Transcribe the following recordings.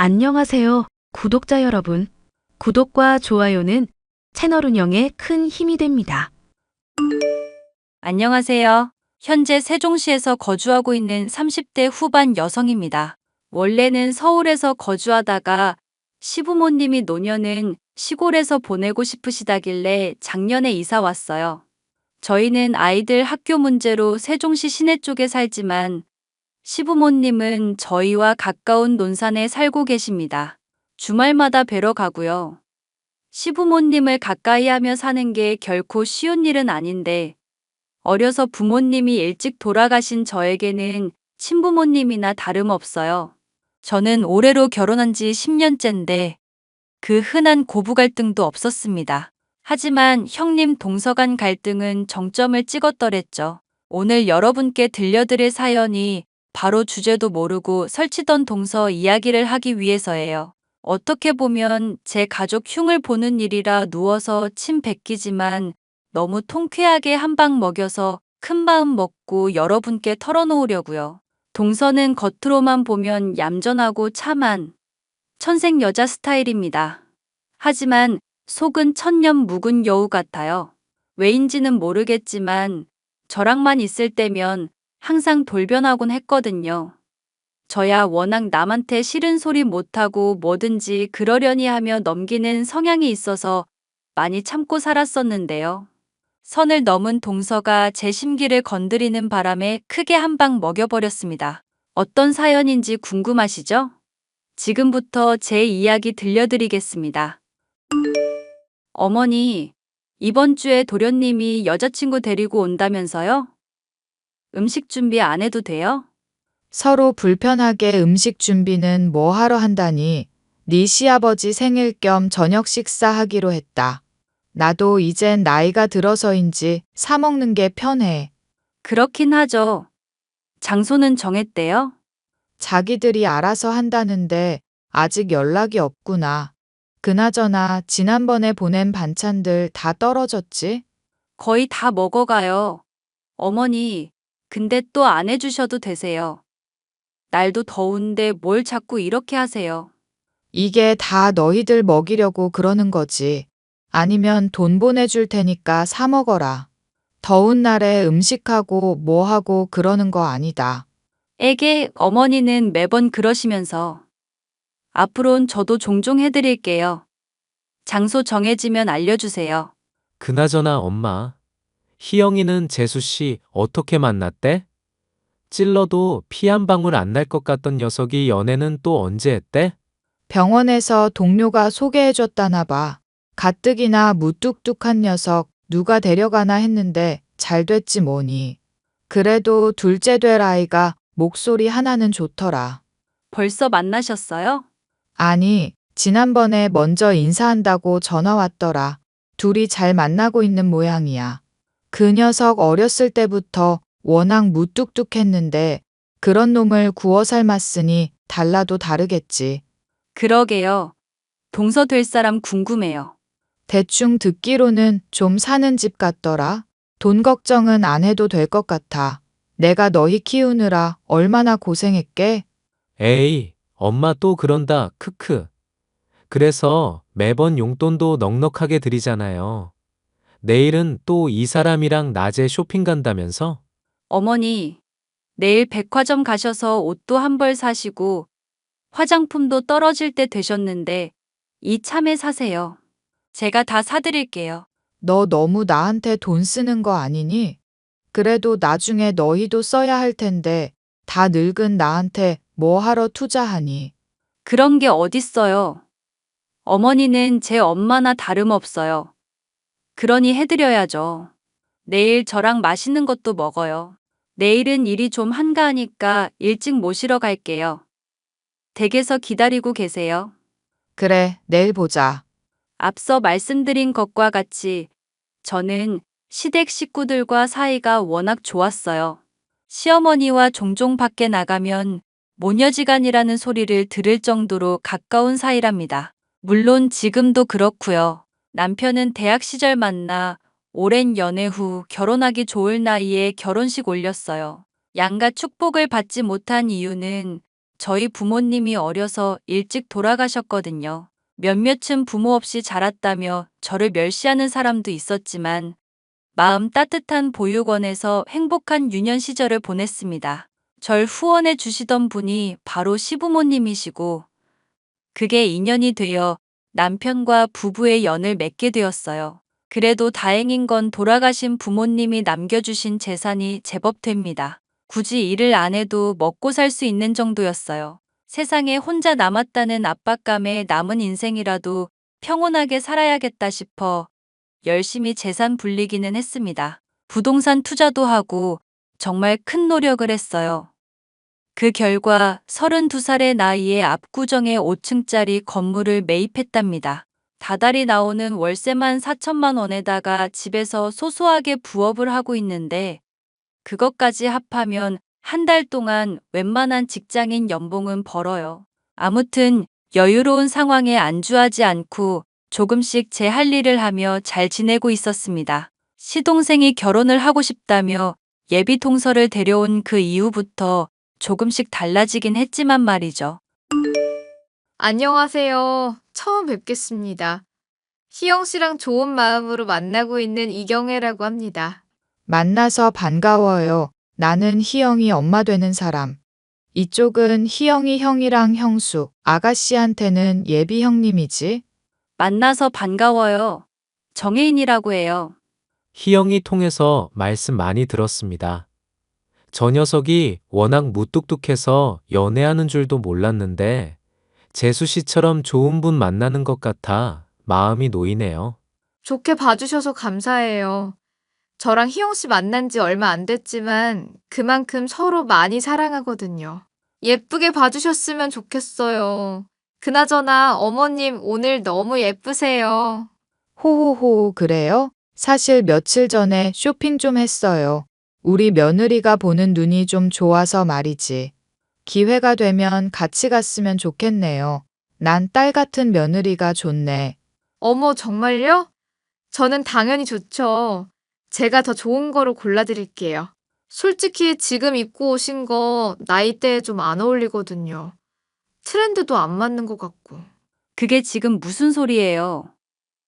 안녕하세요, 구독자 여러분. 구독과 좋아요는 채널 운영에 큰 힘이 됩니다. 안녕하세요. 현재 세종시에서 거주하고 있는 30대 후반 여성입니다. 원래는 서울에서 거주하다가 시부모님이 노년은 시골에서 보내고 싶으시다길래 작년에 이사 왔어요. 저희는 아이들 학교 문제로 세종시 시내 쪽에 살지만 시부모님은 저희와 가까운 논산에 살고 계십니다. 주말마다 뵈러 가고요. 시부모님을 가까이 하며 사는 게 결코 쉬운 일은 아닌데 어려서 부모님이 일찍 돌아가신 저에게는 친부모님이나 다름없어요. 저는 올해로 결혼한 지 10년째인데 그 흔한 고부 갈등도 없었습니다. 하지만 형님 동서 간 갈등은 정점을 찍었더랬죠. 오늘 여러분께 들려드릴 사연이 바로 주제도 모르고 설치던 동서 이야기를 하기 위해서예요. 어떻게 보면 제 가족 흉을 보는 일이라 누워서 침 뱉기지만 너무 통쾌하게 한 방 먹여서 큰 마음 먹고 여러분께 털어놓으려고요. 동서는 겉으로만 보면 얌전하고 참한 천생 여자 스타일입니다. 하지만 속은 천년 묵은 여우 같아요. 왜인지는 모르겠지만 저랑만 있을 때면 항상 돌변하곤 했거든요. 저야 워낙 남한테 싫은 소리 못하고 뭐든지 그러려니 하며 넘기는 성향이 있어서 많이 참고 살았었는데요. 선을 넘은 동서가 제 심기를 건드리는 바람에 크게 한 방 먹여버렸습니다. 어떤 사연인지 궁금하시죠? 지금부터 제 이야기 들려드리겠습니다. 어머니, 이번 주에 도련님이 여자친구 데리고 온다면서요? 음식 준비 안 해도 돼요? 서로 불편하게 음식 준비는 뭐 하러 한다니. 네 시아버지 생일 겸 저녁 식사하기로 했다. 나도 이젠 나이가 들어서인지 사 먹는 게 편해. 그렇긴 하죠. 장소는 정했대요? 자기들이 알아서 한다는데 아직 연락이 없구나. 그나저나 지난번에 보낸 반찬들 다 떨어졌지? 거의 다 먹어가요. 어머니, 근데 또 안 해주셔도 되세요. 날도 더운데 뭘 자꾸 이렇게 하세요. 이게 다 너희들 먹이려고 그러는 거지. 아니면 돈 보내줄 테니까 사 먹어라. 더운 날에 음식하고 뭐하고 그러는 거 아니다. 에게 어머니는 매번 그러시면서 앞으론 저도 종종 해드릴게요. 장소 정해지면 알려주세요. 그나저나 엄마, 희영이는 재수 씨 어떻게 만났대? 찔러도 피 한 방울 안 날 것 같던 녀석이 연애는 또 언제 했대? 병원에서 동료가 소개해줬다나 봐. 가뜩이나 무뚝뚝한 녀석 누가 데려가나 했는데 잘 됐지 뭐니. 그래도 둘째 될 아이가 목소리 하나는 좋더라. 벌써 만나셨어요? 아니, 지난번에 먼저 인사한다고 전화 왔더라. 둘이 잘 만나고 있는 모양이야. 그 녀석 어렸을 때부터 워낙 무뚝뚝했는데 그런 놈을 구워 삶았으니 달라도 다르겠지. 그러게요. 동서 될 사람 궁금해요. 대충 듣기로는 좀 사는 집 같더라. 돈 걱정은 안 해도 될 것 같아. 내가 너희 키우느라 얼마나 고생했게? 에이, 엄마 또 그런다, 크크. 그래서 매번 용돈도 넉넉하게 드리잖아요. 내일은 또 이 사람이랑 낮에 쇼핑 간다면서? 어머니, 내일 백화점 가셔서 옷도 한 벌 사시고 화장품도 떨어질 때 되셨는데 이참에 사세요. 제가 다 사드릴게요. 너 너무 나한테 돈 쓰는 거 아니니? 그래도 나중에 너희도 써야 할 텐데 다 늙은 나한테 뭐 하러 투자하니? 그런 게 어딨어요. 어머니는 제 엄마나 다름없어요. 그러니 해드려야죠. 내일 저랑 맛있는 것도 먹어요. 내일은 일이 좀 한가하니까 일찍 모시러 갈게요. 댁에서 기다리고 계세요. 그래, 내일 보자. 앞서 말씀드린 것과 같이 저는 시댁 식구들과 사이가 워낙 좋았어요. 시어머니와 종종 밖에 나가면 모녀지간이라는 소리를 들을 정도로 가까운 사이랍니다. 물론 지금도 그렇고요. 남편은 대학 시절 만나 오랜 연애 후 결혼하기 좋을 나이에 결혼식 올렸어요. 양가 축복을 받지 못한 이유는 저희 부모님이 어려서 일찍 돌아가셨거든요. 몇몇은 부모 없이 자랐다며 저를 멸시하는 사람도 있었지만 마음 따뜻한 보육원에서 행복한 유년 시절을 보냈습니다. 절 후원해 주시던 분이 바로 시부모님이시고 그게 인연이 되어 남편과 부부의 연을 맺게 되었어요. 그래도 다행인 건 돌아가신 부모님이 남겨주신 재산이 제법 됩니다. 굳이 일을 안 해도 먹고 살 수 있는 정도였어요. 세상에 혼자 남았다는 압박감에 남은 인생이라도 평온하게 살아야겠다 싶어 열심히 재산 불리기는 했습니다. 부동산 투자도 하고 정말 큰 노력을 했어요. 그 결과 32살의 나이에 압구정에 5층짜리 건물을 매입했답니다. 다달이 나오는 월세만 4천만 원에다가 집에서 소소하게 부업을 하고 있는데 그것까지 합하면 한 달 동안 웬만한 직장인 연봉은 벌어요. 아무튼 여유로운 상황에 안주하지 않고 조금씩 제 할 일을 하며 잘 지내고 있었습니다. 시동생이 결혼을 하고 싶다며 예비 동서를 데려온 그 이후부터 조금씩 달라지긴 했지만 말이죠. 안녕하세요. 처음 뵙겠습니다. 희영 씨랑 좋은 마음으로 만나고 있는 이경애라고 합니다. 만나서 반가워요. 나는 희영이 엄마 되는 사람. 이쪽은 희영이 형이랑 형수, 아가씨한테는 예비 형님이지. 만나서 반가워요. 정혜인이라고 해요. 희영이 통해서 말씀 많이 들었습니다. 저 녀석이 워낙 무뚝뚝해서 연애하는 줄도 몰랐는데 재수 씨처럼 좋은 분 만나는 것 같아 마음이 놓이네요. 좋게 봐주셔서 감사해요. 저랑 희영 씨 만난 지 얼마 안 됐지만 그만큼 서로 많이 사랑하거든요. 예쁘게 봐주셨으면 좋겠어요. 그나저나 어머님 오늘 너무 예쁘세요. 호호호, 그래요? 사실 며칠 전에 쇼핑 좀 했어요. 우리 며느리가 보는 눈이 좀 좋아서 말이지. 기회가 되면 같이 갔으면 좋겠네요. 난 딸 같은 며느리가 좋네. 어머, 정말요? 저는 당연히 좋죠. 제가 더 좋은 거로 골라드릴게요. 솔직히 지금 입고 오신 거 나이대에 좀 안 어울리거든요. 트렌드도 안 맞는 것 같고. 그게 지금 무슨 소리예요?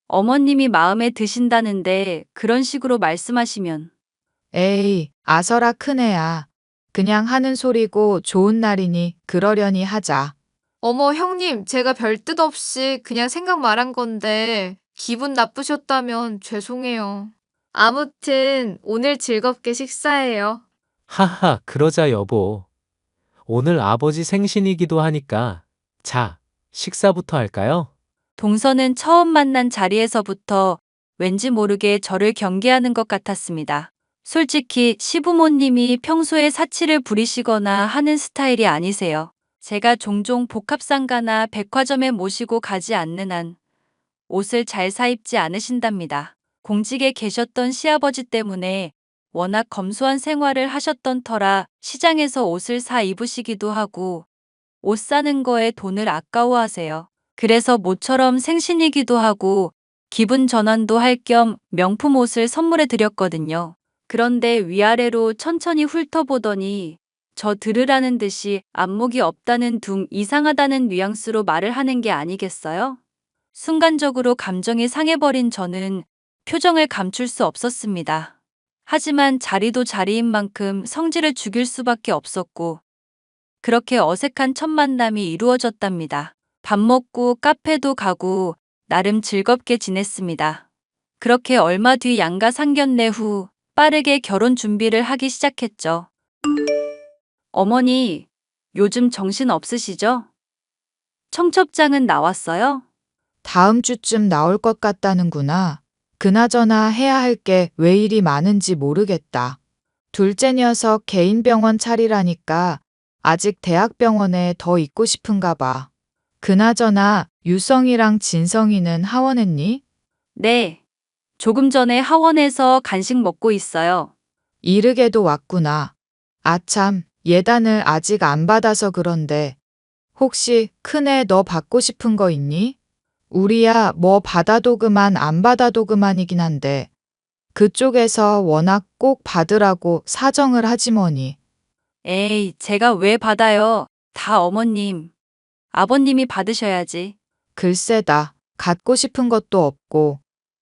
어머님이 마음에 드신다는데 그런 식으로 말씀하시면 에이, 아서라 큰애야. 그냥 하는 소리고 좋은 날이니 그러려니 하자. 어머, 형님, 제가 별 뜻 없이 그냥 생각 말한 건데 기분 나쁘셨다면 죄송해요. 아무튼 오늘 즐겁게 식사해요. 하하, 그러자 여보. 오늘 아버지 생신이기도 하니까 자, 식사부터 할까요? 동서는 처음 만난 자리에서부터 왠지 모르게 저를 경계하는 것 같았습니다. 솔직히 시부모님이 평소에 사치를 부리시거나 하는 스타일이 아니세요. 제가 종종 복합상가나 백화점에 모시고 가지 않는 한 옷을 잘 사입지 않으신답니다. 공직에 계셨던 시아버지 때문에 워낙 검소한 생활을 하셨던 터라 시장에서 옷을 사 입으시기도 하고 옷 사는 거에 돈을 아까워하세요. 그래서 모처럼 생신이기도 하고 기분 전환도 할 겸 명품 옷을 선물해 드렸거든요. 그런데 위아래로 천천히 훑어보더니 저 들으라는 듯이 안목이 없다는 둥 이상하다는 뉘앙스로 말을 하는 게 아니겠어요? 순간적으로 감정이 상해버린 저는 표정을 감출 수 없었습니다. 하지만 자리도 자리인 만큼 성질을 죽일 수밖에 없었고 그렇게 어색한 첫 만남이 이루어졌답니다. 밥 먹고 카페도 가고 나름 즐겁게 지냈습니다. 그렇게 얼마 뒤 양가 상견례 후 빠르게 결혼 준비를 하기 시작했죠. 어머니, 요즘 정신 없으시죠? 청첩장은 나왔어요? 다음 주쯤 나올 것 같다는구나. 그나저나 해야 할 게 왜 이리 많은지 모르겠다. 둘째 녀석 개인 병원 차리라니까 아직 대학병원에 더 있고 싶은가 봐. 그나저나 유성이랑 진성이는 하원했니? 네. 조금 전에 하원에서 간식 먹고 있어요. 이르게도 왔구나. 아참, 예단을 아직 안 받아서 그런데 혹시 큰애 너 받고 싶은 거 있니? 우리야 뭐 받아도 그만 안 받아도 그만이긴 한데 그쪽에서 워낙 꼭 받으라고 사정을 하지 뭐니. 에이, 제가 왜 받아요? 다 어머님, 아버님이 받으셔야지. 글쎄다. 갖고 싶은 것도 없고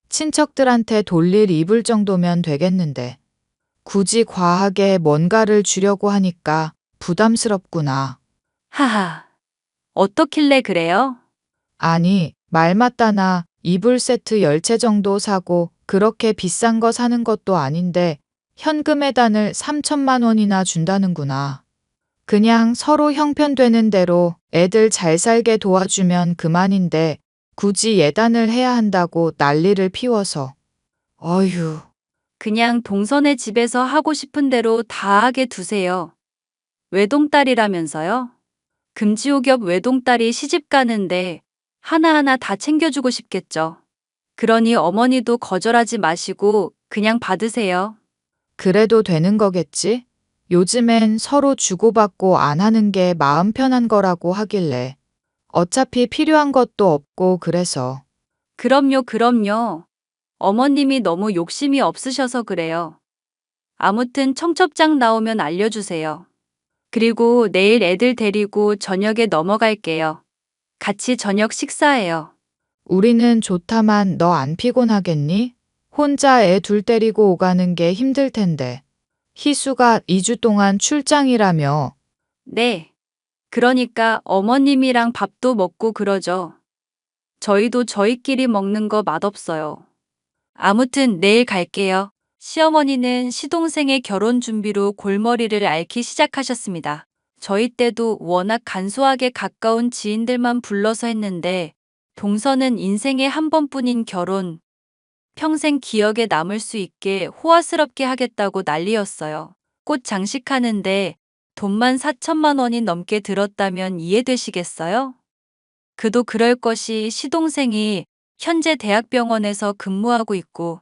친척들한테 돌릴 입을 정도면 되겠는데 굳이 과하게 뭔가를 주려고 하니까 부담스럽구나. 하하. 어떻길래 그래요? 아니, 말 맞다나 이불 세트 10채 정도 사고 그렇게 비싼 거 사는 것도 아닌데 현금 예단을 3천만 원이나 준다는구나. 그냥 서로 형편되는 대로 애들 잘 살게 도와주면 그만인데 굳이 예단을 해야 한다고 난리를 피워서. 어휴, 그냥 동선의 집에서 하고 싶은 대로 다 하게 두세요. 외동딸이라면서요? 금지옥엽 외동딸이 시집 가는데 하나하나 다 챙겨주고 싶겠죠. 그러니 어머니도 거절하지 마시고 그냥 받으세요. 그래도 되는 거겠지? 요즘엔 서로 주고받고 안 하는 게 마음 편한 거라고 하길래. 어차피 필요한 것도 없고 그래서. 그럼요, 그럼요. 어머님이 너무 욕심이 없으셔서 그래요. 아무튼 청첩장 나오면 알려주세요. 그리고 내일 애들 데리고 저녁에 넘어갈게요. 같이 저녁 식사해요. 우리는 좋다만 너 안 피곤하겠니? 혼자 애 둘 데리고 오가는 게 힘들 텐데. 희수가 2주 동안 출장이라며. 네. 그러니까 어머님이랑 밥도 먹고 그러죠. 저희도 저희끼리 먹는 거 맛없어요. 아무튼 내일 갈게요. 시어머니는 시동생의 결혼 준비로 골머리를 앓기 시작하셨습니다. 저희 때도 워낙 간소하게 가까운 지인들만 불러서 했는데 동서는 인생에 한 번뿐인 결혼, 평생 기억에 남을 수 있게 호화스럽게 하겠다고 난리였어요. 꽃 장식하는데 돈만 4천만 원이 넘게 들었다면 이해되시겠어요? 그도 그럴 것이 시동생이 현재 대학병원에서 근무하고 있고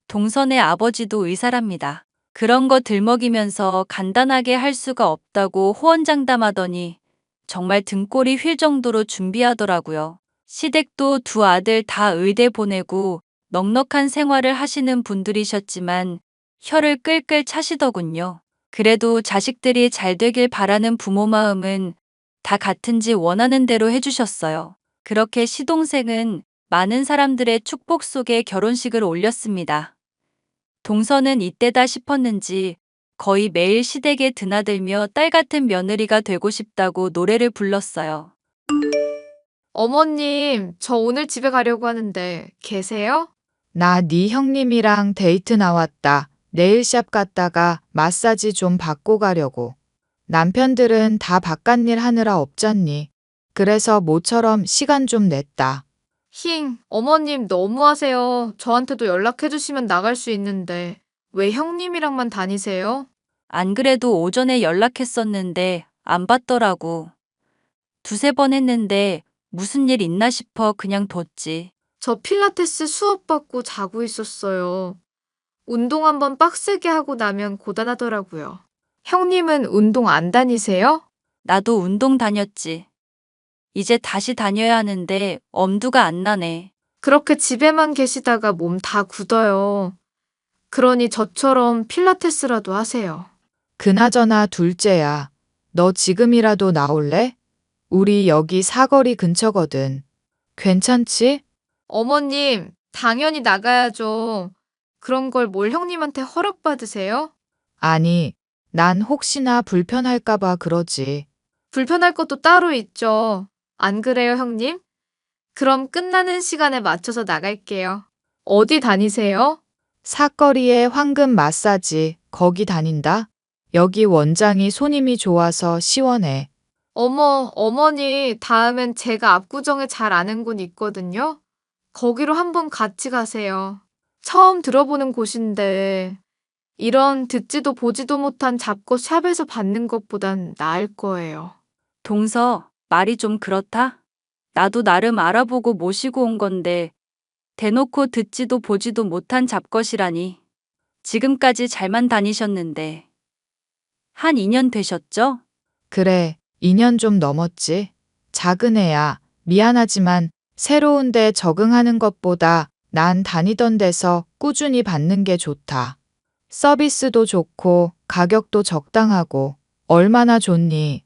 동선의 아버지도 의사랍니다. 그런 거 들먹이면서 간단하게 할 수가 없다고 호언장담하더니 정말 등골이 휠 정도로 준비하더라고요. 시댁도 두 아들 다 의대 보내고 넉넉한 생활을 하시는 분들이셨지만 혀를 끌끌 차시더군요. 그래도 자식들이 잘 되길 바라는 부모 마음은 다 같은지 원하는 대로 해주셨어요. 그렇게 시동생은 많은 사람들의 축복 속에 결혼식을 올렸습니다. 동서는 이때다 싶었는지 거의 매일 시댁에 드나들며 딸 같은 며느리가 되고 싶다고 노래를 불렀어요. 어머님, 저 오늘 집에 가려고 하는데 계세요? 나 네 형님이랑 데이트 나왔다. 네일샵 갔다가 마사지 좀 받고 가려고. 남편들은 다 바깥일 하느라 없잖니. 그래서 모처럼 시간 좀 냈다. 힝, 어머님 너무하세요. 저한테도 연락해주시면 나갈 수 있는데 왜 형님이랑만 다니세요? 안 그래도 오전에 연락했었는데 안 받더라고. 두세 번 했는데 무슨 일 있나 싶어 그냥 뒀지. 저 필라테스 수업 받고 자고 있었어요. 운동 한번 빡세게 하고 나면 고단하더라고요. 형님은 운동 안 다니세요? 나도 운동 다녔지. 이제 다시 다녀야 하는데 엄두가 안 나네. 그렇게 집에만 계시다가 몸 다 굳어요. 그러니 저처럼 필라테스라도 하세요. 그나저나 둘째야. 너 지금이라도 나올래? 우리 여기 사거리 근처거든. 괜찮지? 어머님, 당연히 나가야죠. 그런 걸 뭘 형님한테 허락받으세요? 아니, 난 혹시나 불편할까봐 그러지. 불편할 것도 따로 있죠. 안 그래요, 형님? 그럼 끝나는 시간에 맞춰서 나갈게요. 어디 다니세요? 사거리에 황금 마사지, 거기 다닌다? 여기 원장이 손님이 좋아서 시원해. 어머, 어머니, 다음엔 제가 압구정에 잘 아는 곳 있거든요. 거기로 한번 같이 가세요. 처음 들어보는 곳인데, 이런 듣지도 보지도 못한 잡곡 샵에서 받는 것보단 나을 거예요. 동서, 말이 좀 그렇다? 나도 나름 알아보고 모시고 온 건데 대놓고 듣지도 보지도 못한 잡것이라니. 지금까지 잘만 다니셨는데. 한 2년 되셨죠? 그래, 2년 좀 넘었지. 작은 애야. 미안하지만 새로운 데 적응하는 것보다 난 다니던 데서 꾸준히 받는 게 좋다. 서비스도 좋고 가격도 적당하고 얼마나 좋니?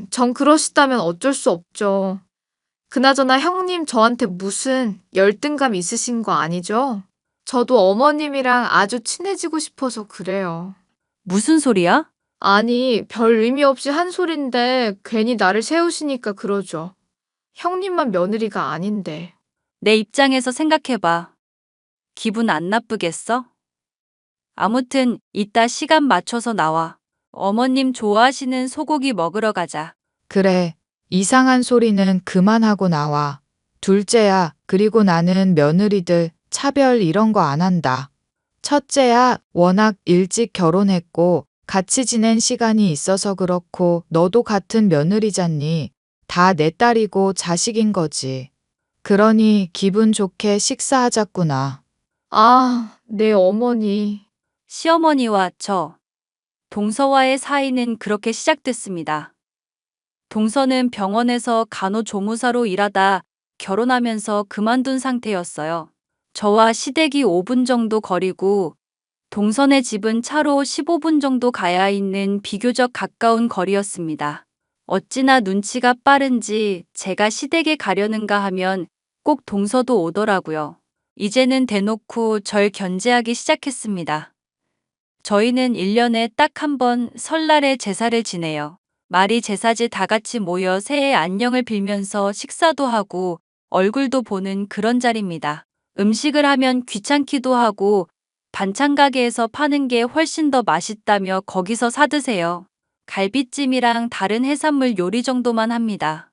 전 그러시다면 어쩔 수 없죠. 그나저나 형님 저한테 무슨 열등감 있으신 거 아니죠? 저도 어머님이랑 아주 친해지고 싶어서 그래요. 무슨 소리야? 아니, 별 의미 없이 한 소린데 괜히 나를 세우시니까 그러죠. 형님만 며느리가 아닌데. 내 입장에서 생각해봐. 기분 안 나쁘겠어? 아무튼 이따 시간 맞춰서 나와. 어머님 좋아하시는 소고기 먹으러 가자. 그래, 이상한 소리는 그만하고 나와. 둘째야, 그리고 나는 며느리들 차별 이런 거 안 한다. 첫째야, 워낙 일찍 결혼했고 같이 지낸 시간이 있어서 그렇고 너도 같은 며느리잖니. 다 내 딸이고 자식인 거지. 그러니 기분 좋게 식사하자꾸나. 아, 네 어머니. 시어머니와 동서와의 사이는 그렇게 시작됐습니다. 동서는 병원에서 간호조무사로 일하다 결혼하면서 그만둔 상태였어요. 저와 시댁이 5분 정도 거리고 동선의 집은 차로 15분 정도 가야 있는 비교적 가까운 거리였습니다. 어찌나 눈치가 빠른지 제가 시댁에 가려는가 하면 꼭 동서도 오더라고요. 이제는 대놓고 절 견제하기 시작했습니다. 저희는 1년에 딱 한 번 설날에 제사를 지내요. 말이 제사지 다 같이 모여 새해 안녕을 빌면서 식사도 하고 얼굴도 보는 그런 자리입니다. 음식을 하면 귀찮기도 하고 반찬 가게에서 파는 게 훨씬 더 맛있다며 거기서 사 드세요. 갈비찜이랑 다른 해산물 요리 정도만 합니다.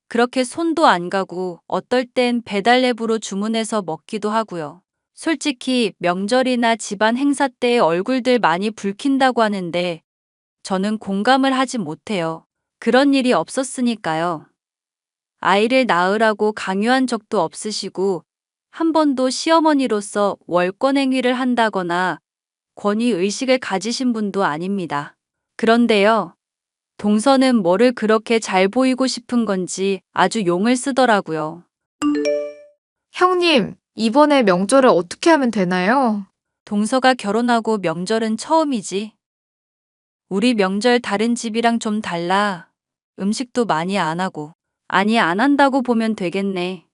그렇게 손도 안 가고 어떨 땐 배달 앱으로 주문해서 먹기도 하고요. 솔직히 명절이나 집안 행사 때 얼굴들 많이 붉힌다고 하는데 저는 공감을 하지 못해요. 그런 일이 없었으니까요. 아이를 낳으라고 강요한 적도 없으시고 한 번도 시어머니로서 월권 행위를 한다거나 권위 의식을 가지신 분도 아닙니다. 그런데요. 동서는 뭐를 그렇게 잘 보이고 싶은 건지 아주 용을 쓰더라고요. 형님, 이번에 명절을 어떻게 하면 되나요? 동서가 결혼하고 명절은 처음이지. 우리 명절 다른 집이랑 좀 달라. 음식도 많이 안 하고. 아니, 안 한다고 보면 되겠네.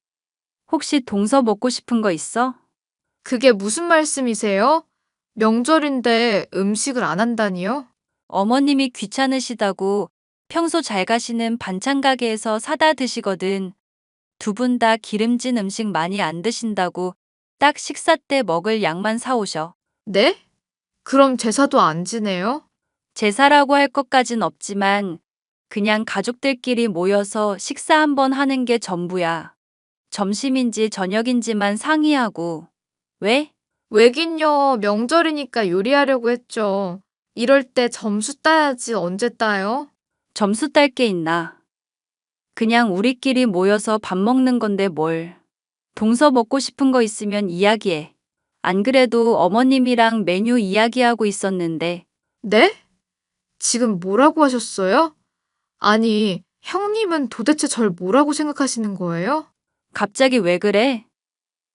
혹시 동서 먹고 싶은 거 있어? 그게 무슨 말씀이세요? 명절인데 음식을 안 한다니요? 어머님이 귀찮으시다고 평소 잘 가시는 반찬 가게에서 사다 드시거든. 두 분 다 기름진 음식 많이 안 드신다고 딱 식사 때 먹을 양만 사오셔. 네? 그럼 제사도 안 지내요? 제사라고 할 것까진 없지만 그냥 가족들끼리 모여서 식사 한번 하는 게 전부야. 점심인지 저녁인지만 상의하고. 왜? 왜긴요, 명절이니까 요리하려고 했죠. 이럴 때 점수 따야지 언제 따요? 점수 딸 게 있나? 그냥 우리끼리 모여서 밥 먹는 건데 뭘. 동서 먹고 싶은 거 있으면 이야기해. 안 그래도 어머님이랑 메뉴 이야기하고 있었는데 네? 지금 뭐라고 하셨어요? 아니, 형님은 도대체 절 뭐라고 생각하시는 거예요? 갑자기 왜 그래?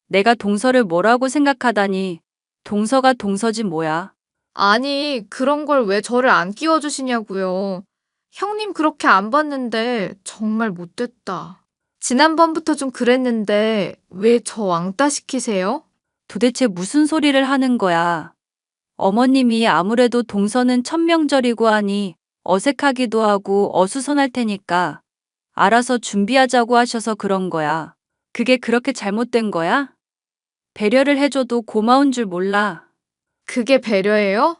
내가 동서를 뭐라고 생각하다니. 동서가 동서지 뭐야. 아니, 그런 걸 왜 저를 안 끼워주시냐고요. 형님 그렇게 안 봤는데 정말 못됐다. 지난번부터 좀 그랬는데 왜 저 왕따 시키세요? 도대체 무슨 소리를 하는 거야. 어머님이 아무래도 동서는 천명절이고 하니 어색하기도 하고 어수선할 테니까 알아서 준비하자고 하셔서 그런 거야. 그게 그렇게 잘못된 거야? 배려를 해줘도 고마운 줄 몰라. 그게 배려예요?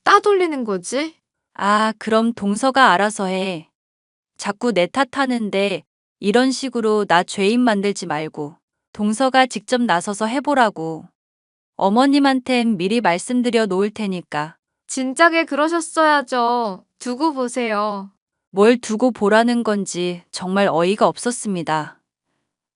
따돌리는 거지? 아, 그럼 동서가 알아서 해. 자꾸 내 탓하는데 이런 식으로 나 죄인 만들지 말고 동서가 직접 나서서 해보라고. 어머님한텐 미리 말씀드려 놓을 테니까. 진작에 그러셨어야죠. 두고 보세요. 뭘 두고 보라는 건지 정말 어이가 없었습니다.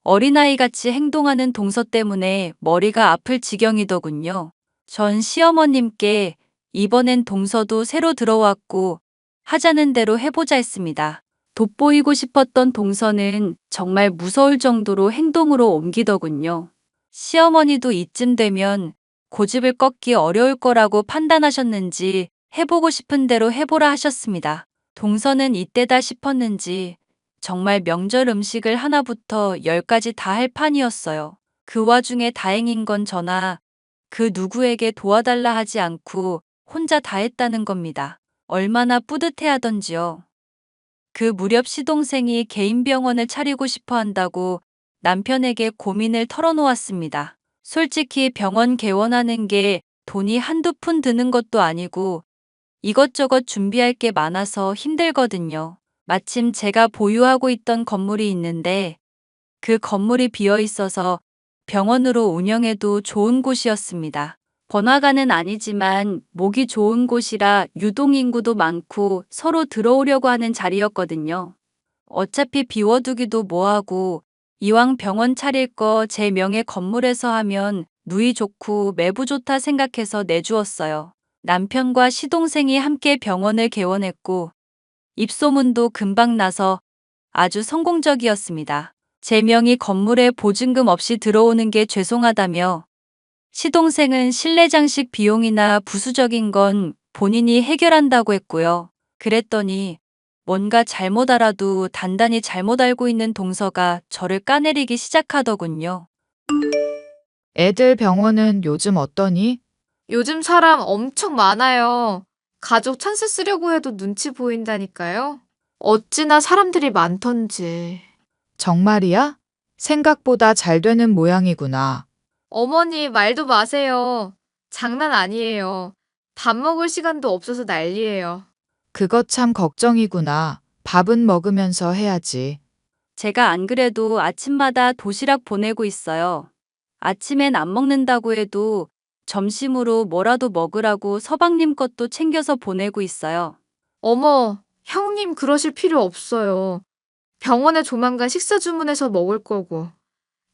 어린아이같이 행동하는 동서 때문에 머리가 아플 지경이더군요. 전 시어머님께 이번엔 동서도 새로 들어왔고 하자는 대로 해보자 했습니다. 돋보이고 싶었던 동서는 정말 무서울 정도로 행동으로 옮기더군요. 시어머니도 이쯤 되면 고집을 꺾기 어려울 거라고 판단하셨는지 해보고 싶은 대로 해보라 하셨습니다. 동서는 이때다 싶었는지 정말 명절 음식을 하나부터 10까지 다 할 판이었어요. 그 와중에 다행인 건 저나 그 누구에게 도와달라 하지 않고 혼자 다 했다는 겁니다. 얼마나 뿌듯해하던지요. 그 무렵 시동생이 개인 병원을 차리고 싶어 한다고 남편에게 고민을 털어놓았습니다. 솔직히 병원 개원하는 게 돈이 한두 푼 드는 것도 아니고 이것저것 준비할 게 많아서 힘들거든요. 마침 제가 보유하고 있던 건물이 있는데 그 건물이 비어 있어서 병원으로 운영해도 좋은 곳이었습니다. 번화가는 아니지만 목이 좋은 곳이라 유동인구도 많고 서로 들어오려고 하는 자리였거든요. 어차피 비워두기도 뭐하고 이왕 병원 차릴 거 제 명의 건물에서 하면 누이 좋고 매부 좋다 생각해서 내주었어요. 남편과 시동생이 함께 병원을 개원했고 입소문도 금방 나서 아주 성공적이었습니다. 제 명의 건물에 보증금 없이 들어오는 게 죄송하다며 시동생은 실내 장식 비용이나 부수적인 건 본인이 해결한다고 했고요. 그랬더니 뭔가 잘못 알아도 단단히 잘못 알고 있는 동서가 저를 까내리기 시작하더군요. 애들 병원은 요즘 어떠니? 요즘 사람 엄청 많아요. 가족 찬스 쓰려고 해도 눈치 보인다니까요. 어찌나 사람들이 많던지. 정말이야? 생각보다 잘 되는 모양이구나. 어머니, 말도 마세요. 장난 아니에요. 밥 먹을 시간도 없어서 난리예요. 그거 참 걱정이구나. 밥은 먹으면서 해야지. 제가 안 그래도 아침마다 도시락 보내고 있어요. 아침엔 안 먹는다고 해도 점심으로 뭐라도 먹으라고 서방님 것도 챙겨서 보내고 있어요. 어머, 형님 그러실 필요 없어요. 병원에 조만간 식사 주문해서 먹을 거고,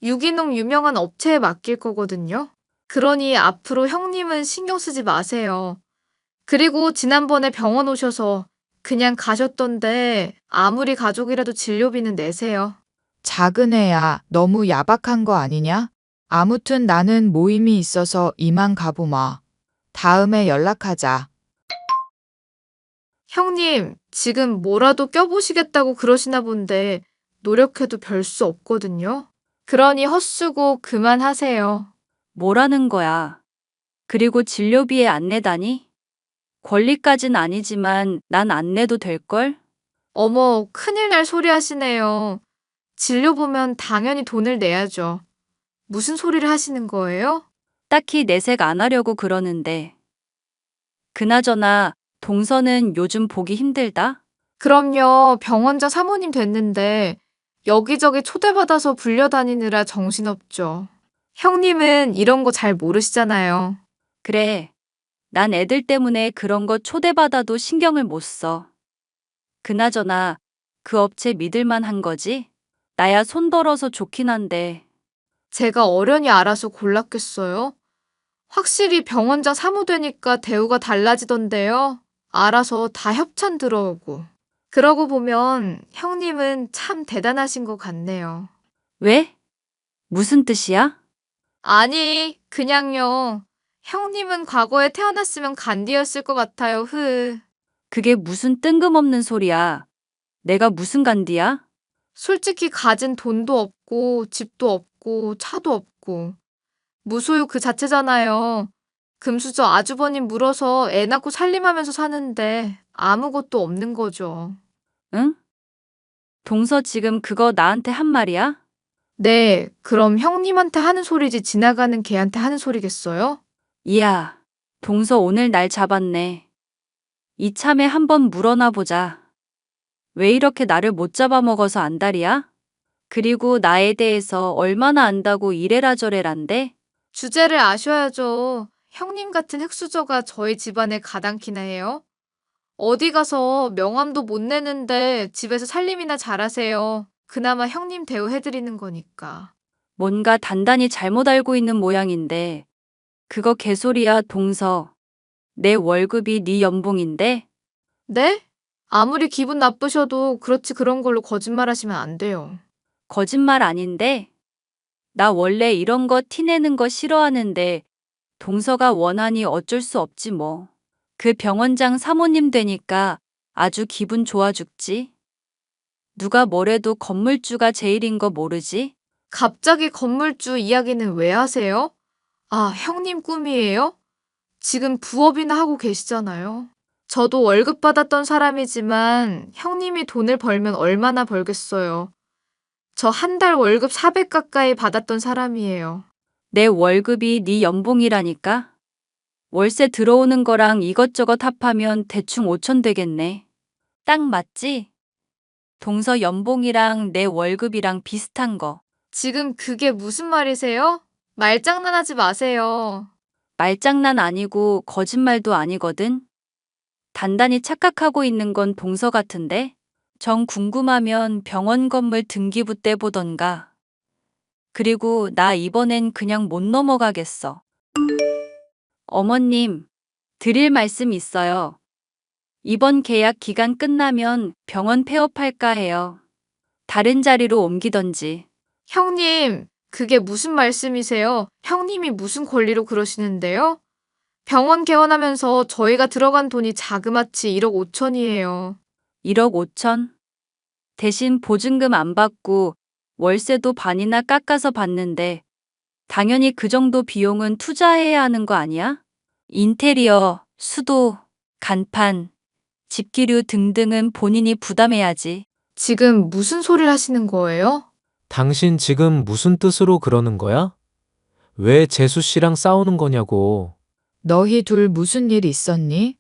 유기농 유명한 업체에 맡길 거거든요. 그러니 앞으로 형님은 신경 쓰지 마세요. 그리고 지난번에 병원 오셔서 그냥 가셨던데 아무리 가족이라도 진료비는 내세요. 작은 애야, 너무 야박한 거 아니냐? 아무튼 나는 모임이 있어서 이만 가보마. 다음에 연락하자. 형님, 지금 뭐라도 껴보시겠다고 그러시나 본데 노력해도 별 수 없거든요. 그러니 헛수고 그만하세요. 뭐라는 거야. 그리고 진료비에 안 내다니? 권리까진 아니지만 난 안 내도 될걸? 어머, 큰일 날 소리 하시네요. 진료 보면 당연히 돈을 내야죠. 무슨 소리를 하시는 거예요? 딱히 내색 안 하려고 그러는데. 그나저나 동서는 요즘 보기 힘들다? 그럼요, 병원장 사모님 됐는데 여기저기 초대받아서 불려다니느라 정신없죠. 형님은 이런 거 잘 모르시잖아요. 그래. 난 애들 때문에 그런 거 초대받아도 신경을 못 써. 그나저나 그 업체 믿을만 한 거지? 나야 손 벌어서 좋긴 한데. 제가 어련히 알아서 골랐겠어요? 확실히 병원장 사모 되니까 대우가 달라지던데요. 알아서 다 협찬 들어오고. 그러고 보면 형님은 참 대단하신 것 같네요. 왜? 무슨 뜻이야? 아니, 그냥요. 형님은 과거에 태어났으면 간디였을 것 같아요, 그게 무슨 뜬금없는 소리야. 내가 무슨 간디야? 솔직히 가진 돈도 없고, 집도 없고, 차도 없고. 무소유 그 자체잖아요. 금수저 아주버님 물어서 애 낳고 살림하면서 사는데 아무것도 없는 거죠. 응? 동서 지금 그거 나한테 한 말이야? 네, 그럼 형님한테 하는 소리지 지나가는 개한테 하는 소리겠어요? 이야, 동서 오늘 날 잡았네. 이참에 한번 물어나 보자. 왜 이렇게 나를 못 잡아먹어서 안달이야? 그리고 나에 대해서 얼마나 안다고 이래라 저래란데? 주제를 아셔야죠. 형님 같은 흙수저가 저희 집안에 가당키나 해요? 어디 가서 명함도 못 내는데 집에서 살림이나 잘하세요. 그나마 형님 대우해드리는 거니까. 뭔가 단단히 잘못 알고 있는 모양인데. 그거 개소리야, 동서. 내 월급이 네 연봉인데? 네? 아무리 기분 나쁘셔도 그렇지 그런 걸로 거짓말하시면 안 돼요. 거짓말 아닌데? 나 원래 이런 거 티내는 거 싫어하는데 동서가 원하니 어쩔 수 없지 뭐. 그 병원장 사모님 되니까 아주 기분 좋아 죽지. 누가 뭐래도 건물주가 제일인 거 모르지? 갑자기 건물주 이야기는 왜 하세요? 아, 형님 꿈이에요? 지금 부업이나 하고 계시잖아요. 저도 월급 받았던 사람이지만 형님이 돈을 벌면 얼마나 벌겠어요. 저 한 달 월급 400 가까이 받았던 사람이에요. 내 월급이 네 연봉이라니까? 월세 들어오는 거랑 이것저것 합하면 대충 5천 되겠네. 딱 맞지? 동서 연봉이랑 내 월급이랑 비슷한 거. 지금 그게 무슨 말이세요? 말장난하지 마세요. 말장난 아니고 거짓말도 아니거든. 단단히 착각하고 있는 건 동서 같은데? 정 궁금하면 병원 건물 등기부 떼보던가. 그리고 나 이번엔 그냥 못 넘어가겠어. 어머님, 드릴 말씀 있어요. 이번 계약 기간 끝나면 병원 폐업할까 해요. 다른 자리로 옮기던지. 형님, 그게 무슨 말씀이세요? 형님이 무슨 권리로 그러시는데요? 병원 개원하면서 저희가 들어간 돈이 자그마치 1억 5천이에요. 1억 5천? 대신 보증금 안 받고 월세도 반이나 깎아서 받는데 당연히 그 정도 비용은 투자해야 하는 거 아니야? 인테리어, 수도, 간판, 집기류 등등은 본인이 부담해야지. 지금 무슨 소리를 하시는 거예요? 당신 지금 무슨 뜻으로 그러는 거야? 왜 재수 씨랑 싸우는 거냐고. 너희 둘 무슨 일 있었니?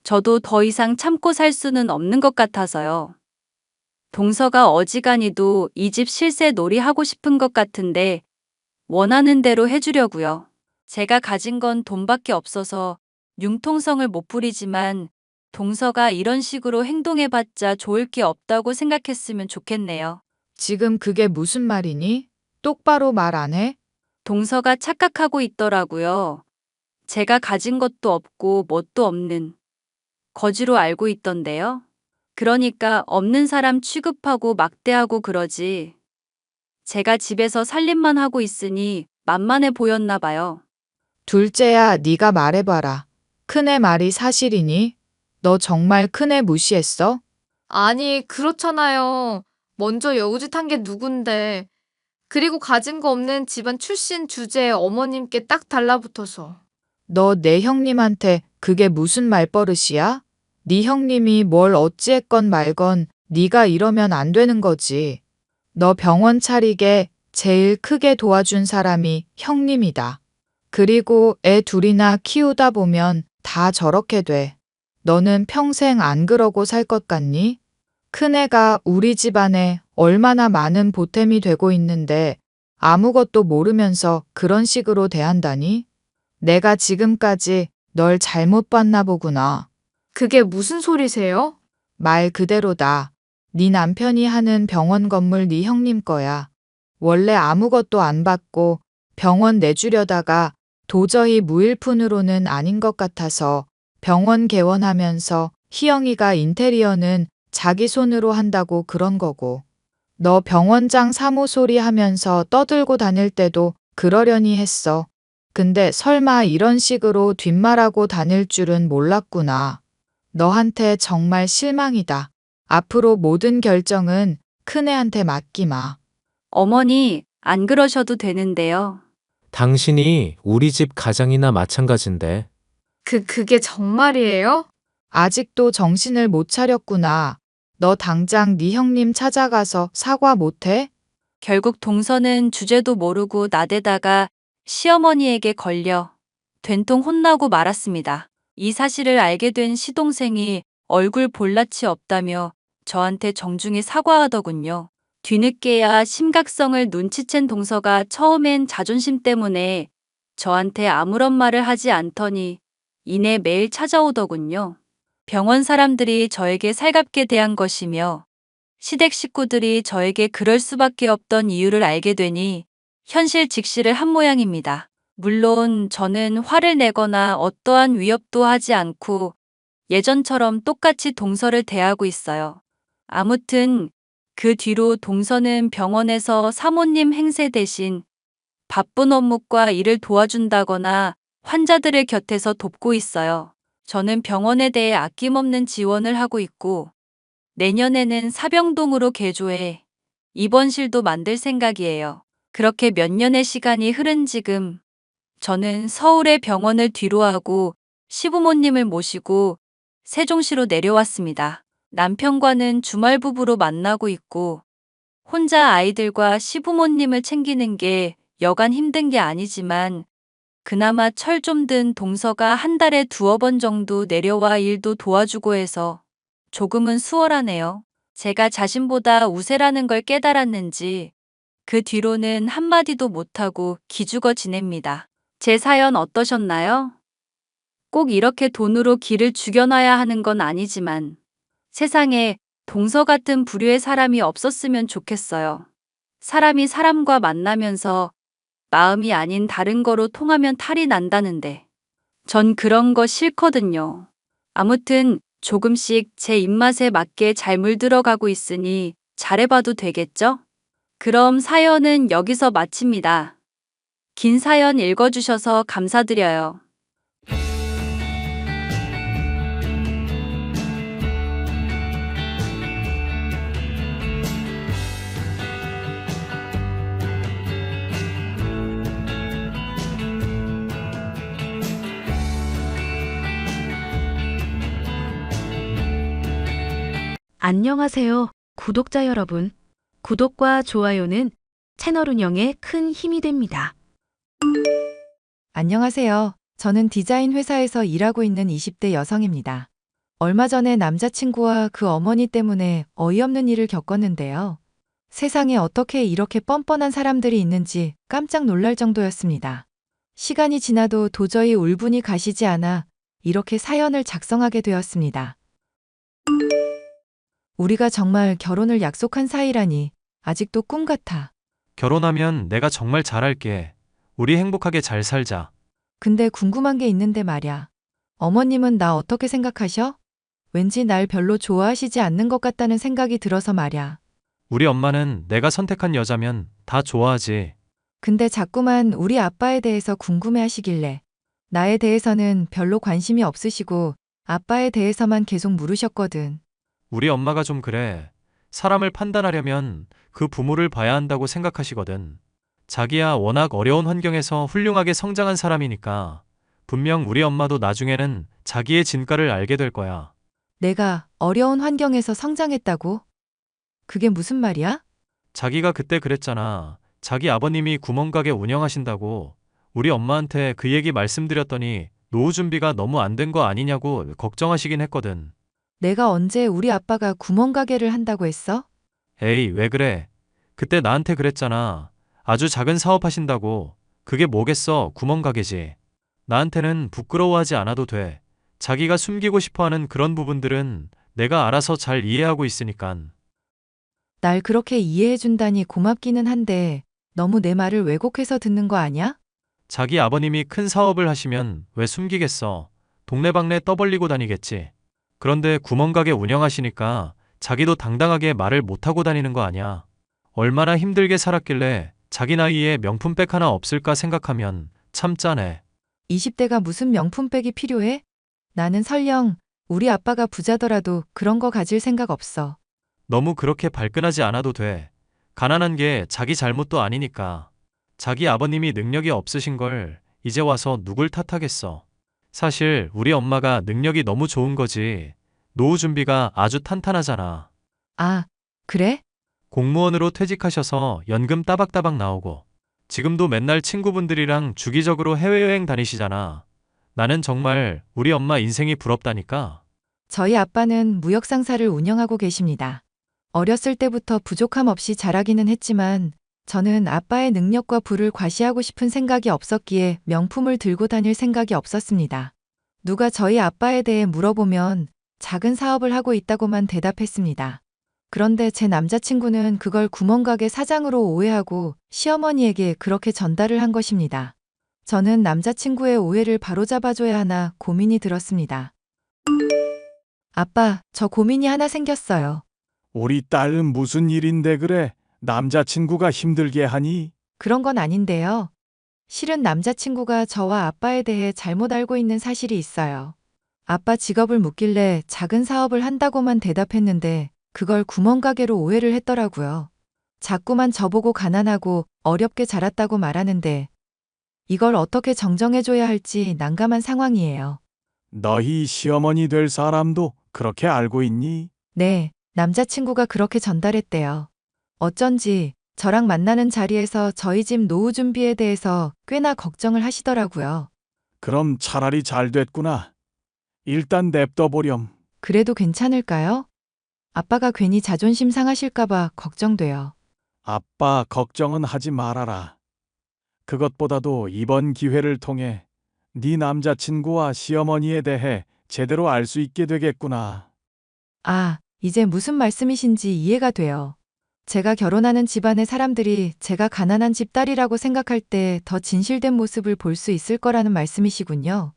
저도 더 이상 참고 살 수는 없는 것 같아서요. 동서가 어지간히도 이 집 실세 놀이 하고 싶은 것 같은데 원하는 대로 해주려고요. 제가 가진 건 돈밖에 없어서 융통성을 못 부리지만 동서가 이런 식으로 행동해봤자 좋을 게 없다고 생각했으면 좋겠네요. 지금 그게 무슨 말이니? 똑바로 말 안 해? 동서가 착각하고 있더라고요. 제가 가진 것도 없고 뭣도 없는 거지로 알고 있던데요. 그러니까 없는 사람 취급하고 막대하고 그러지. 제가 집에서 살림만 하고 있으니 만만해 보였나 봐요. 둘째야, 네가 말해봐라. 큰애 말이 사실이니? 너 정말 큰애 무시했어? 아니, 그렇잖아요. 먼저 여우짓한 게 누군데. 그리고 가진 거 없는 집안 출신 주제에 어머님께 딱 달라붙어서. 너 내 형님한테 그게 무슨 말버릇이야? 네 형님이 뭘 어찌했건 말건 네가 이러면 안 되는 거지. 너 병원 차리게 제일 크게 도와준 사람이 형님이다. 그리고 애 둘이나 키우다 보면 다 저렇게 돼. 너는 평생 안 그러고 살 것 같니? 큰애가 우리 집안에 얼마나 많은 보탬이 되고 있는데 아무것도 모르면서 그런 식으로 대한다니? 내가 지금까지 널 잘못 봤나 보구나. 그게 무슨 소리세요? 말 그대로다. 네 남편이 하는 병원 건물 네 형님 거야. 원래 아무것도 안 받고 병원 내주려다가 도저히 무일푼으로는 아닌 것 같아서 병원 개원하면서 희영이가 인테리어는 자기 손으로 한다고 그런 거고. 너 병원장 사모 소리 하면서 떠들고 다닐 때도 그러려니 했어. 근데 설마 이런 식으로 뒷말하고 다닐 줄은 몰랐구나. 너한테 정말 실망이다. 앞으로 모든 결정은 큰애한테 맡기마. 어머니, 안 그러셔도 되는데요. 당신이 우리 집 가장이나 마찬가지인데. 그게 정말이에요? 아직도 정신을 못 차렸구나. 너 당장 네 형님 찾아가서 사과 못해? 결국 동서는 주제도 모르고 나대다가 시어머니에게 걸려 된통 혼나고 말았습니다. 이 사실을 알게 된 시동생이 얼굴 볼낯이 없다며 저한테 정중히 사과하더군요. 뒤늦게야 심각성을 눈치챈 동서가 처음엔 자존심 때문에 저한테 아무런 말을 하지 않더니 이내 매일 찾아오더군요. 병원 사람들이 저에게 살갑게 대한 것이며 시댁 식구들이 저에게 그럴 수밖에 없던 이유를 알게 되니 현실 직시를 한 모양입니다. 물론 저는 화를 내거나 어떠한 위협도 하지 않고 예전처럼 똑같이 동서를 대하고 있어요. 아무튼 그 뒤로 동서는 병원에서 사모님 행세 대신 바쁜 업무과 일을 도와준다거나 환자들을 곁에서 돕고 있어요. 저는 병원에 대해 아낌없는 지원을 하고 있고, 내년에는 사병동으로 개조해 입원실도 만들 생각이에요. 그렇게 몇 년의 시간이 흐른 지금, 저는 서울의 병원을 뒤로하고 시부모님을 모시고 세종시로 내려왔습니다. 남편과는 주말 부부로 만나고 있고, 혼자 아이들과 시부모님을 챙기는 게 여간 힘든 게 아니지만, 그나마 철 좀 든 동서가 한 달에 2번 정도 내려와 일도 도와주고 해서 조금은 수월하네요. 제가 자신보다 우세라는 걸 깨달았는지 그 뒤로는 한마디도 못하고 기죽어 지냅니다. 제 사연 어떠셨나요? 꼭 이렇게 돈으로 기를 죽여놔야 하는 건 아니지만 세상에 동서 같은 부류의 사람이 없었으면 좋겠어요. 사람이 사람과 만나면서 마음이 아닌 다른 거로 통하면 탈이 난다는데 전 그런 거 싫거든요. 아무튼 조금씩 제 입맛에 맞게 잘 물들어가고 있으니 잘해봐도 되겠죠? 그럼 사연은 여기서 마칩니다. 긴 사연 읽어주셔서 감사드려요. 안녕하세요, 구독자 여러분. 구독과 좋아요는 채널 운영에 큰 힘이 됩니다. 안녕하세요. 저는 디자인 회사에서 일하고 있는 20대 여성입니다. 얼마 전에 남자친구와 그 어머니 때문에 어이없는 일을 겪었는데요. 세상에 어떻게 이렇게 뻔뻔한 사람들이 있는지 깜짝 놀랄 정도였습니다. 시간이 지나도 도저히 울분이 가시지 않아 이렇게 사연을 작성하게 되었습니다. 우리가 정말 결혼을 약속한 사이라니 아직도 꿈 같아. 결혼하면 내가 정말 잘할게. 우리 행복하게 잘 살자. 근데 궁금한 게 있는데 말야. 어머님은 나 어떻게 생각하셔? 왠지 날 별로 좋아하시지 않는 것 같다는 생각이 들어서 말야. 우리 엄마는 내가 선택한 여자면 다 좋아하지. 근데 자꾸만 우리 아빠에 대해서 궁금해 하시길래 나에 대해서는 별로 관심이 없으시고 아빠에 대해서만 계속 물으셨거든. 우리 엄마가 좀 그래. 사람을 판단하려면 그 부모를 봐야 한다고 생각하시거든. 자기야 워낙 어려운 환경에서 훌륭하게 성장한 사람이니까 분명 우리 엄마도 나중에는 자기의 진가를 알게 될 거야. 내가 어려운 환경에서 성장했다고? 그게 무슨 말이야? 자기가 그때 그랬잖아. 자기 아버님이 구멍가게 운영하신다고. 우리 엄마한테 그 얘기 말씀드렸더니 노후 준비가 너무 안 된 거 아니냐고 걱정하시긴 했거든. 내가 언제 우리 아빠가 구멍가게를 한다고 했어? 에이, 왜 그래? 그때 나한테 그랬잖아. 아주 작은 사업 하신다고. 그게 뭐겠어, 구멍가게지. 나한테는 부끄러워하지 않아도 돼. 자기가 숨기고 싶어하는 그런 부분들은 내가 알아서 잘 이해하고 있으니깐. 날 그렇게 이해해준다니 고맙기는 한데 너무 내 말을 왜곡해서 듣는 거 아니야? 자기 아버님이 큰 사업을 하시면 왜 숨기겠어. 동네방네 떠벌리고 다니겠지. 그런데 구멍가게 운영하시니까 자기도 당당하게 말을 못하고 다니는 거 아니야. 얼마나 힘들게 살았길래 자기 나이에 명품백 하나 없을까 생각하면 참 짠해. 20대가 무슨 명품백이 필요해? 나는 설령 우리 아빠가 부자더라도 그런 거 가질 생각 없어. 너무 그렇게 발끈하지 않아도 돼. 가난한 게 자기 잘못도 아니니까. 자기 아버님이 능력이 없으신 걸 이제 와서 누굴 탓하겠어. 사실 우리 엄마가 능력이 너무 좋은 거지. 노후 준비가 아주 탄탄하잖아. 아, 그래? 공무원으로 퇴직하셔서 연금 따박따박 나오고 지금도 맨날 친구분들이랑 주기적으로 해외여행 다니시잖아. 나는 정말 우리 엄마 인생이 부럽다니까. 저희 아빠는 무역상사를 운영하고 계십니다. 어렸을 때부터 부족함 없이 자라기는 했지만 저는 아빠의 능력과 부를 과시하고 싶은 생각이 없었기에 명품을 들고 다닐 생각이 없었습니다. 누가 저희 아빠에 대해 물어보면 작은 사업을 하고 있다고만 대답했습니다. 그런데 제 남자친구는 그걸 구멍가게 사장으로 오해하고 시어머니에게 그렇게 전달을 한 것입니다. 저는 남자친구의 오해를 바로잡아줘야 하나 고민이 들었습니다. 아빠, 저 고민이 하나 생겼어요. 우리 딸은 무슨 일인데 그래? 남자친구가 힘들게 하니? 그런 건 아닌데요. 실은 남자친구가 저와 아빠에 대해 잘못 알고 있는 사실이 있어요. 아빠 직업을 묻길래 작은 사업을 한다고만 대답했는데 그걸 구멍가게로 오해를 했더라고요. 자꾸만 저보고 가난하고 어렵게 자랐다고 말하는데 이걸 어떻게 정정해줘야 할지 난감한 상황이에요. 너희 시어머니 될 사람도 그렇게 알고 있니? 네, 남자친구가 그렇게 전달했대요. 어쩐지 저랑 만나는 자리에서 저희 집 노후 준비에 대해서 꽤나 걱정을 하시더라고요. 그럼 차라리 잘 됐구나. 일단 냅둬 보렴. 그래도 괜찮을까요? 아빠가 괜히 자존심 상하실까봐 걱정돼요. 아빠 걱정은 하지 말아라. 그것보다도 이번 기회를 통해 네 남자친구와 시어머니에 대해 제대로 알 수 있게 되겠구나. 아, 이제 무슨 말씀이신지 이해가 돼요. 제가 결혼하는 집안의 사람들이 제가 가난한 집 딸이라고 생각할 때 더 진실된 모습을 볼 수 있을 거라는 말씀이시군요.